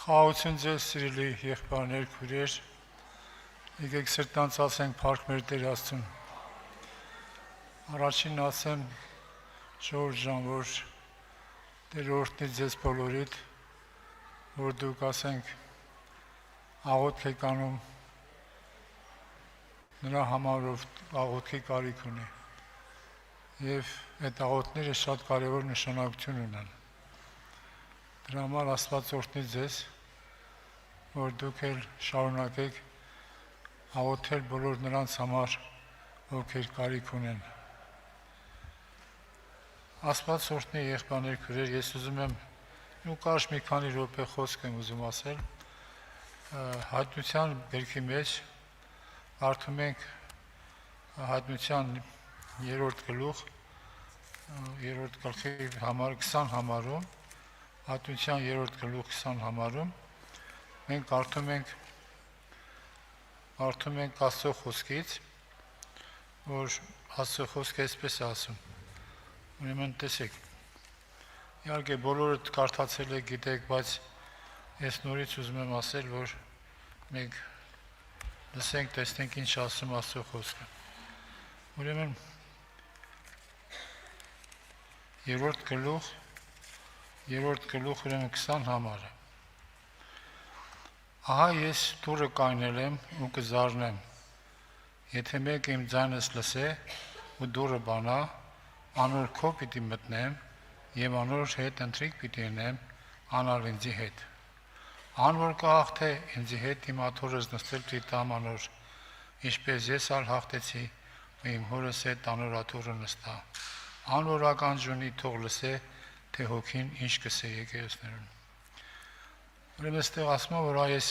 Խաղաղություն ձեզ սիրելի եղբայրներ, քույրեր, եկեք սրտանց ասենք փառք մեր Տեր Աստծուն։ Առաջին ասեմ Ժողովուրդ ջան, որ Տեր օրհնի ձեզ բոլորիդ, որ դուք ասենք աղոթք եք անում նրա համար, ով աղոթքի կարիք ունի։ Եվ այդ աղոթքները շատ կարևոր նշանակություն ունեն։ Դրա համար Աստված օրհնի ձեզ, որ դուք էլ շարունակեք աղոթել բոլոր նրանց համար, ովքեր կարիք ունեն։ Աստված օրհնի եղբայրներ, քույրեր, ես ուզում եմ ու կարճ մի քանի րոպե խոսք եմ ուզում ասել։ Հայտնության գրքի մեջ կարդում ենք Հայտնության 3-րդ գլուխ 3-րդ գլխի 20 համարում, Հայտնության 3-րդ գլուխ 20 համարում մենք կարդում ենք Աստծո խոսքից, որ Աստծո խոսքը այսպես է ասում։ Ուրեմն տեսեք, իհարկե բոլորդ կարդացել եք, գիտեք, բայց ես նորից ուզում եմ ասել, որ մենք լսենք, տեսնենք ինչ ասում Աստծո խոսքը։ Ուրեմն 3-րդ գլուխ ուրեմն 20 համարը։ Ահա ես դուռը կայնել եմ ու կզարնեմ, եթե մեկ իմ ձայնս լսե ու դուռը բանա, անոր քո պիտի մտնեմ եւ անոր հետ ընթրիք պիտի ունեմ, անալ ինձի հետ։ Անոր կհաղթե ինձի հետ իմ աթոռս նստել պիտի տամ անոր, ինչպես ես ալ հաղթեցի ու իմ հորս հետ անոր աթոռը նստա։ Անոր ականջունի թող լսե, թե հոգին ինչ կսե եկեղեցիներուն։ Ուրեմն այստեղ ասում է, որ այս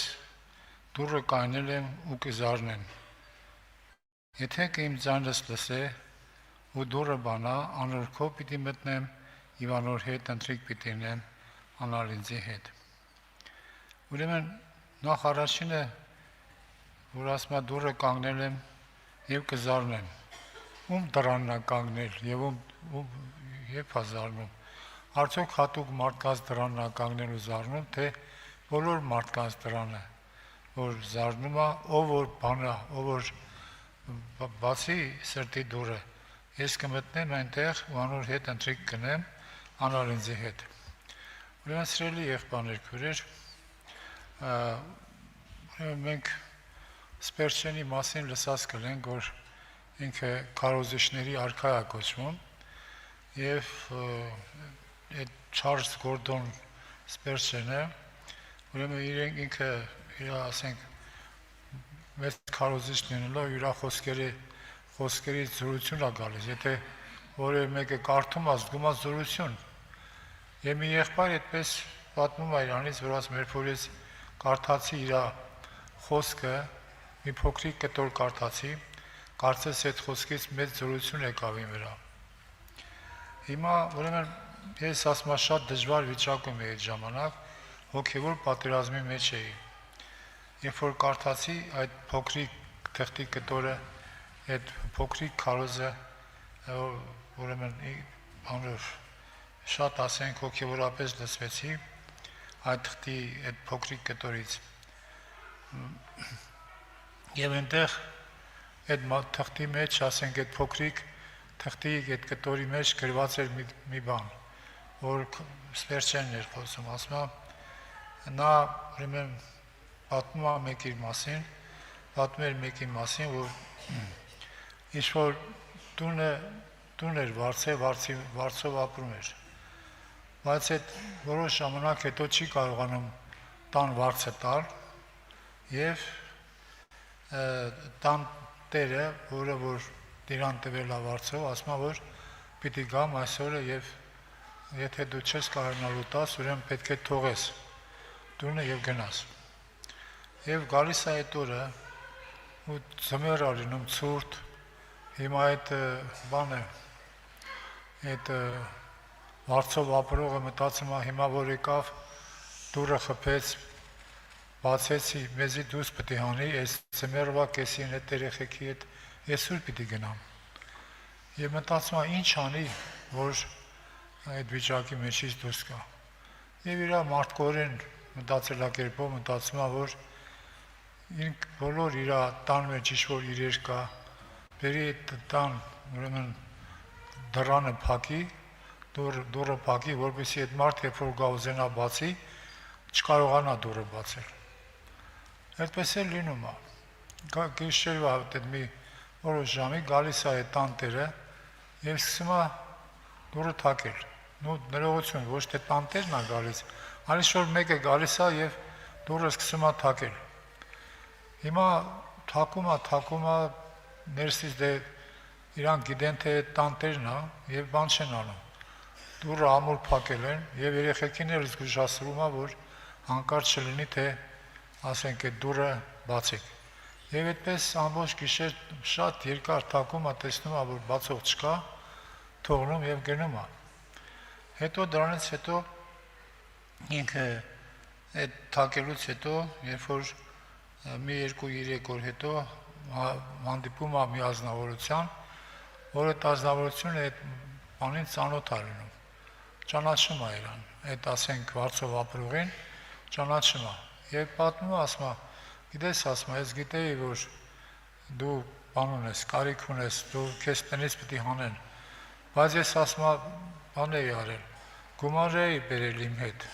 դուռը կայնել եմ ու կզարնեմ։ Եթե իմ ձայնս լսե ու դուռը բանա, անոր քո պիտի մտնեմ եւ անոր հետ ընթրիք պիտի ունեմ, անալ ինձի հետ։ Ուրեմն նախ առաջինը, որ ասում է դուռը կանգնել եմ եւ կզարնեմ։ Ում դրանն է կանգնել եւ ում զարնում։ Արդյոք հատուկ մարդկանց դրանն է կանգնել ու զարնում, թե բոլոր մարդկանց դրանը, որ զարնում է, ով որ բանա, ով որ բացի սրտի դուռը, ես կմտնեմ այնտեղ ու անոր հետ ընթրիք կնեմ, անալ ինձի հետ։ Ուրեմն սիրելի եղբայրներ, քույրեր, մենք Սպերչենի մասին լսած կլենք, որ ինքը քարոզիչների արքա է կոչվում, եւ այդ Չարլզ Գորդոն Սպերչենը, ուրեմն ինքը իր ասենք մեծ քարոզիչ լինելով իր խոսքերից զորություն է գալիս, եթե որևէ մեկը կարդում է, զգում է զորություն։ Եվ մի եղբայր այդպես պատմում է իրանից, որ ասում երբ որ ես կարդացի իր խոսքը, մի փոքրիկ կտոր կարդացի, կարծես այդ խոսքից մեծ զորություն եկավ իմ վրա։ Հիմա ուրեմն ես ասում եմ շատ դժվար վիճակում էի այդ ժամանակ, հոգևոր պատերազմի մեջ էի։ Երբ որ կարդացի այդ փոքրիկ թղթի կտորը, այդ փոքրիկ քարոզը, ուրեմն անոր շատ ասենք հոգևորապես լսվեցի այդ թղթի այդ փոքրիկ կտորից։ Եվ այնտեղ այդ թղթի մեջ, ասենք այդ փոքրիկ թղթի այդ կտորի մեջ գրված էր մի բան, որ Սպերչենն էր խոսում, ասում է, նա ուրեմն պատմում է մեկի մասին, որ ինչ-որ տուն էր վարձով ապրում էր, բայց այդ որոշ ժամանակ հետո չի կարողանում տան վարձը տալ եւ տան տերը, որը որ իրան տվել է վարձով, ասում է, որ պիտի գամ այսօրը եւ եթե դու չես կարողանալու տաս, ուրեմն պետք է թողես տունը եւ գնաս։ Եվ գալիս է այդ օրը ու ձմեռ է լինում ցուրտ, հիմա այդ բանը այդ վարձով ապրողը մտածում է հիմա որ եկավ դուռը խփեց, բացեցի, մեզի դուրս պետք է հանի, այս ձմեռվա կեսին այդ երեխեքի հետ ես ուր պիտի գնամ։ Եվ մտածում է ինչ անի, որ այդ վիճակի մեջից դուրս գա։ Եվ իր մարդկորեն մտածելակերպով մտածում է, որ ինք բոլոր իր տան մեջ ինչ-որ իրեր կա, բերի տան, ուրեմն դռանը փակի, դուռը փակի, որպեսզի այդ մարդը երբ որ գա ուզենա բացի, չկարողանա դուռը բացել։ Այդպես էլ լինում է։ Գիշերվա այդ մի որոշ ժամի գալիս է այդ տանտերը եւ սկսում է դուռը թակել։ Նու ներողություն, ոչ թե տանտերն է գալիս, այլ ինչ-որ մեկը գալիս է եւ դուռը սկսում է թակել։ Հիմա թակում է ներսից դե իրանք գիտեն թե տանտերն է եւ բան չեն անում։ Դուռը ամուր փակել են եւ երեխեքին էլ զգուշացնում է, որ հանկարծ չլինի թե ասենք այդ դուռը բացեք։ Եվ այդպես ամբողջ գիշեր շատ երկար թակում է, տեսնում է, որ բացող չկա, թողնում եւ գնում է։ Հետո դրանից հետո ինքը այդ թակելուց հետո, երբ որ մի 2-3 օր հետո հանդիպում է մի ազնվորության, որ այդ ազնվորությունը այդ բանին ծանոթ է լինում, ճանաչում է իրան, այդ ասենք վարձով ապրողին ճանաչում է եւ պատմում է, ասում է, գիտես, ասում է, ես գիտեի, որ դու բան ունես, կարիք ունես, դու քեզ տնից պիտի հանեն, բայց ես ասում է, բան էի արել, գումար էի բերել իմ հետ,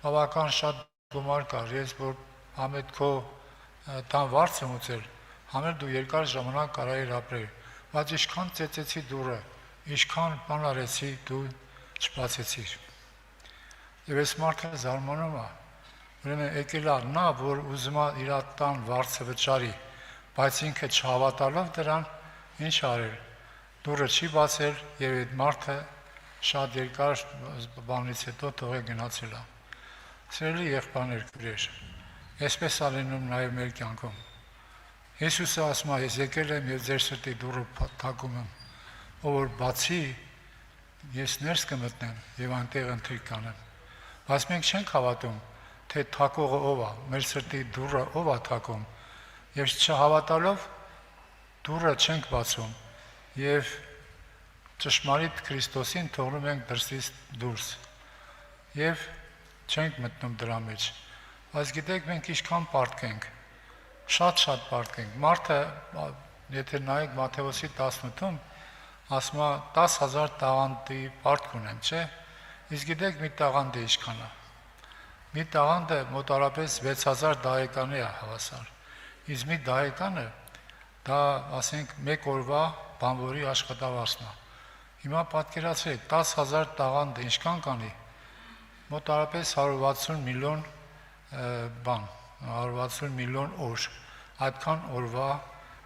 բավական շատ գումար կար, ես որ համետ քո տան վարձը մուծել, համել դու երկար ժամանակ կարայիր ապրել, բայց ինչքան ծեծեցի դուռը, ինչքան բան արեցի, դու չբացեցիր։ Եվ այս մարդը զարմանում է, ուրեմն եկել է նա, որ ուզում է իր տան վարձը վճարի, բայց ինքը չհավատալով դրան, ինչ արել, դուռը չի բացել եւ այդ մարդը շատ երկար բանից հետո թողե գնացել է։ Սիրելի եղբայրներ, քույրեր, այսպես է լինում նաեւ մեր կյանքում։ Հիսուսը ասում է, ես եկել եմ եւ ձեր սրտի դուռը թակում եմ, ով որ բացի, ես ներս կմտնեմ եւ այնտեղ ընթրիք կանեմ։ Բայց մենք չենք հավատում, թե թակողը ով է, մեր սրտի դուռը ով է թակում, եւ չհավատալով դուռը չենք բացում եւ ճշմարիտ Քրիստոսին թողնում ենք դրսից դուրս եւ չենք մտնում դրա մեջ։ Բայց գիտեք, մենք ինչքան պարտքենք, շատ պարտքենք։ Մարդը, եթե նայեք Մատթեոսի 18-ում, ասում է 10,000 տաղանդի պարտք ունեմ, չէ՞։ Իսկ գիտեք մի տաղանդը ինչքան է։ Մի տաղանդը մոտարապես 6000 դահեկանի է հավասար։ Իսկ մի դահեկանը դա, ասենք, մեկ օրվա բանվորի աշխատավարձն է։ Հիմա պատկերացրեք, 10,000 տաղանդը ինչքան կանի։ Մոտարապես 160 միլիոն բան, 160 միլիոն օր, այդքան օրվա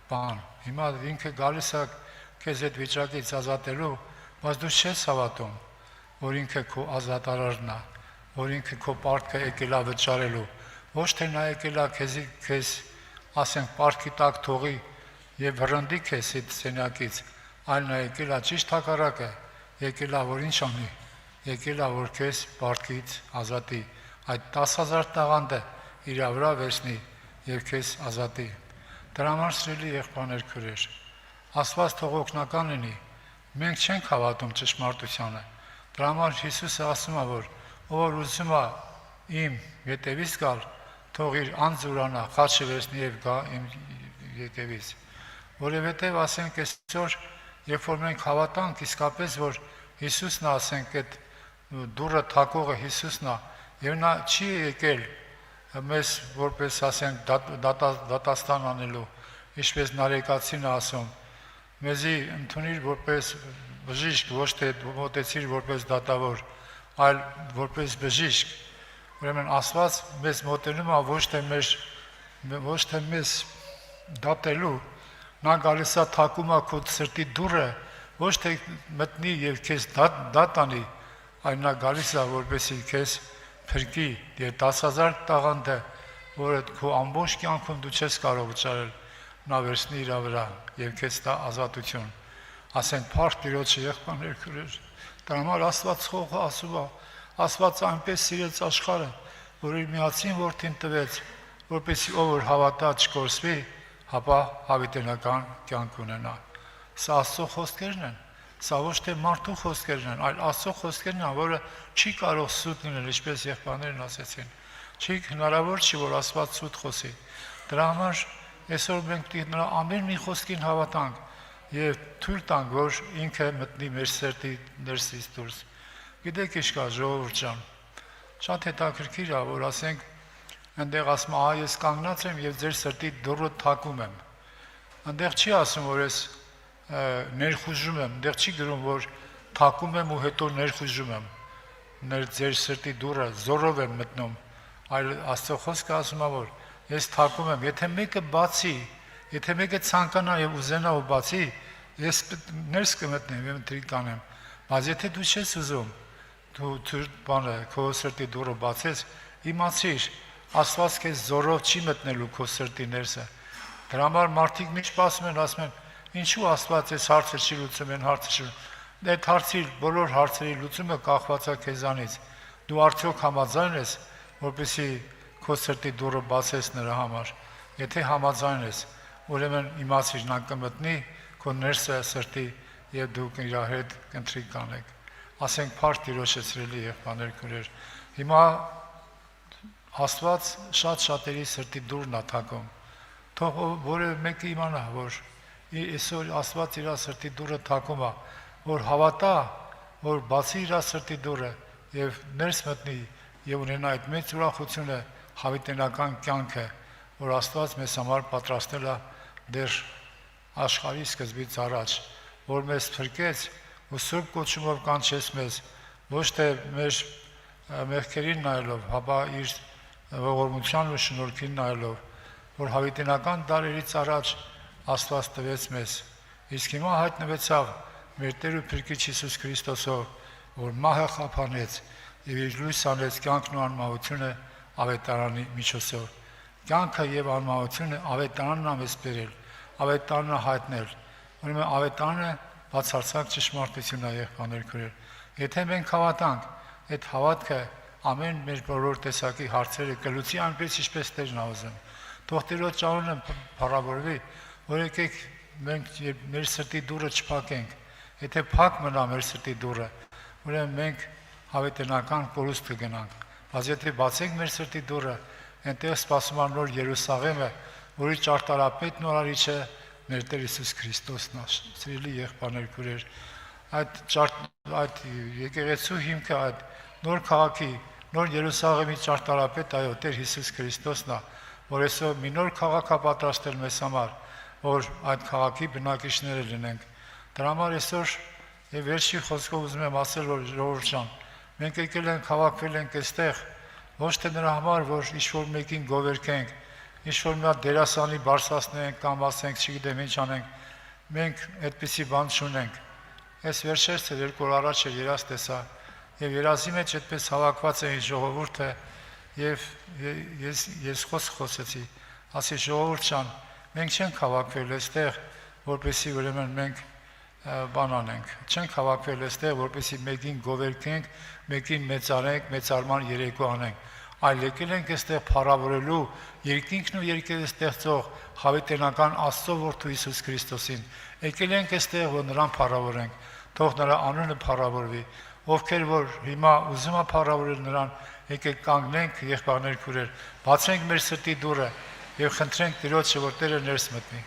բան։ Հիմա ինքը գալիս է քեզ այդ վիճակից ազատելու, բայց դու չես հավատում, որ ինքը քո ազատարարն է, որ ինքը քո պարտքը եկել է վճարելու, ոչ թե նա եկել է քեզ ասենք պարտքի տակ թողի եւ վռնդի քեզ այդ սենյակից, այլ նա եկել է ճիշտ հակառակը, եկել է որ ինչ անի, եկել է որ քեզ պարտքից ազատի, այդ 10,000 տաղանդը իր վրա վերցնի եւ քեզ ազատի։ Դրա համար սիրելի եղբայրներ, քույրեր, Աստված թող օգնական լինի, մենք չենք հավատում ճշմարտությանը։ Դրա համար Հիսուսը ասում է, որ ով ուզում է իմ ետևից գալ, թող իր անձուրանա, խաչը վերցնի եւ գա իմ ետևից։ Որովհետեւ ասենք այսօր, երբ որ մենք հավատանք իսկապես, որ Հիսուսն է, ասենք այդ դուռը թակողը Հիսուսն է, եւ նա չի եկել մեզ որպես ասենք դատաստան անելու, ինչպես Նարեկացին է ասում, մեզի ընդունիր որպես բժիշկ, ոչ թե մոտեցիր որպես դատավոր, այլ որպես բժիշկ։ Ուրեմն Աստված մեզ մոտենում է ոչ թե մեզ դատելու, նա գալիս է թակում է քո սրտի դուռը, ոչ թե մտնի եւ քեզ դատ անի, այլ նա գալիս է որպեսզի քեզ փրկի եւ 10,000 տաղանդը, որը քո ամբողջ կյանքում դու չես կարող վճարել, նա վերցնի իր վրա եւ քեզ տա ազատություն։ Ասենք փառք Տիրոջը, եղբայրներ, քույրեր։ Դրա համար Աստված խոհը ասում է, Աստված այնպես սիրեց աշխարհը, որ իր միածին որդին տվեց, որպեսզի ով որ հավատա չկորսվի, հապա հավիտենական կյանք ունենա։ Սա Աստծո խոսքերն են։ Սա ոչ թե մարդու խոսքերն են, այլ Աստծո խոսքերն են, որը չի կարող սուտ լինել, ինչպես եղբայրներն ասեցին։ Չի հնարավոր չի, որ Աստված սուտ խոսի։ Դրա համար այսօր մենք պետք է նրա ամեն մի խոսքին հավատանք եւ թույլ տանք, որ ինքը մտնի մեր սրտի ներսից դուրս։ Գիտեք ինչ կա, ժողովուրդ ջան, շատ հետաքրքիր է, որ ասենք այնտեղ ասում ահա ես կանգնած եմ եւ ձեր սրտի դուռը թակում եմ։ Այնտեղ չի ասում, որ ես ներխուժում եմ, այնտեղ չի գրում, որ թակում եմ ու հետո ներխուժում եմ։ Ձեր սրտի դուռը զորով եմ մտնում, այլ Աստծո խոսքը ասում է, որ ես թակում եմ, եթե մեկը բացի, եթե մեկը ցանկանա եւ ուզենա ու բացի, ես ներս կմտնեմ եւ ընտրի կանեմ, բայց եթե դու չես ուզում, դու բանը քո սրտի դուռը բացես, իմացիր, Աստված քեզ զորով չի մտնելու քո սրտի ներսը։ Դրա համար մարդիկ միշտ ասում են, ինչու Աստված այս հարցը չի լուծում, այն հարցը չի։ Այդ հարցի բոլոր հարցերի լուծումը կախված է քեզանից։ Դու արդյոք համաձայն ես, որպեսզի քո սրտի դուռը բացես նրա համար։ Եթե համաձայն ես, ուրեմն իմացիր նա կմտնի քո ներսը սրտի եւ դուք իր հետ կընտրի կանեք։ Ասենք փառք Տիրոջը սիրելի եղբայրներ քույրեր։ Հիմա Աստված շատ-շատերի սրտի դուռն է թակում։ Թող որևէ մեկը իմանա, որ այսօր Աստված իր սրտի դուռը թակում է, որ հավատա, որ բացի իր սրտի դուռը եւ ներս մտնի եւ ունենա այդ մեծ ուրախությունը, հավիտենական կյանքը, որ Աստված մեզ համար պատրաստել է դեռ աշխարհի սկզբից առաջ, որ մեզ փրկեց ու սուրբ կոչումով կանչեց մեզ, ոչ թե մեր մեղքերին նայելով, հապա իր ողորմության ու շնորհքին նայելով, որ հավիտենական դարերից առաջ Աստված տվեց մեզ, իսկ հիմա հայտնվեցավ մեր Տեր ու Փրկիչ Հիսուս Քրիստոսով, որ մահը խափանեց եւ իր լույս անեց կյանքն ու անմահությունը ավետարանի միջոցով։ Կյանքը եւ անմահությունը ավետարանն է մեզ բերել, ավետարանն է հայտնել։ Ուրեմն ավետարանը բացարձակ ճշմարտություն է եղբայրներ քույրեր։ Եթե մենք հավատանք, այդ հավատքը ամեն մեր բոլոր տեսակի հարցերը կլուծի այնպես ինչպես Տերն է ուզում։ Թող Տիրոջ անունը փառավորվի, որ եկեք մենք մեր սրտի դուռը չփակենք։ Եթե փակ մնա մեր սրտի դուռը, ուրեմն մենք հավիտենական կորուստ կգնանք։ Բայց եթե բացենք մեր սրտի դուռը, այնտեղ սպասում է նոր Երուսաղեմը, որի ճարտարապետն ու արարիչը մեր Տեր Հիսուս Քրիստոսն է։ Սիրելի եղբայրներ քույրեր, այդ եկեղեցու հիմքը այդ նոր քաղաքի, նոր Երուսաղեմի ճարտարապետ այո Տեր Հիսուս Քրիստոսն է, որ այսօր մի նոր քաղաք է պատրաստել մեզ համար, որ այդ քաղաքի բնակիչները լինենք։ Դրա համար այսօր եւ վերջի խոսքով ուզում եմ ասել, որ ժողովուրդ ջան, մենք եկել ենք հավաքվել ենք այստեղ ոչ թե նրա համար, որ ինչ-որ մեկին գովերքենք, ինչ-որ մի հատ դերասանի բարձրացնենք կամ ասենք, չգիտեմ ինչ անենք, մենք այդպիսի բան չունենք։ Այս վերջերս 2 օր առաջ երազ տեսա եւ երազի մեջ այդպես հավաքված էին ժողովուրդը եւ ես խոսեցի, ասի ժողովուրդ ջան, մենք չենք հավաքվել այստեղ, որպեսզի ուրեմն մենք բան անենք, չենք հավաքվել այստեղ, որպեսզի մեկին գովերքենք, մեկին մեծարենք, մեծարման երեկո անենք, այլ եկել ենք այստեղ փառավորելու երկինքն ու երկրի ստեղծող հավիտենական Աստծո Որդու Հիսուս Քրիստոսին։ Եկել ենք այստեղ, որ նրան փառավորենք, թող նրա անունը փառավորվի։ Ովքեր որ հիմա ուզում են փառավորել նրան, եկեք կանգնենք, եղբայրներ քույրեր, բացենք մեր սրտի դուռը եւ խնդրենք Տիրոջը, որ Տերը ներս մտնի։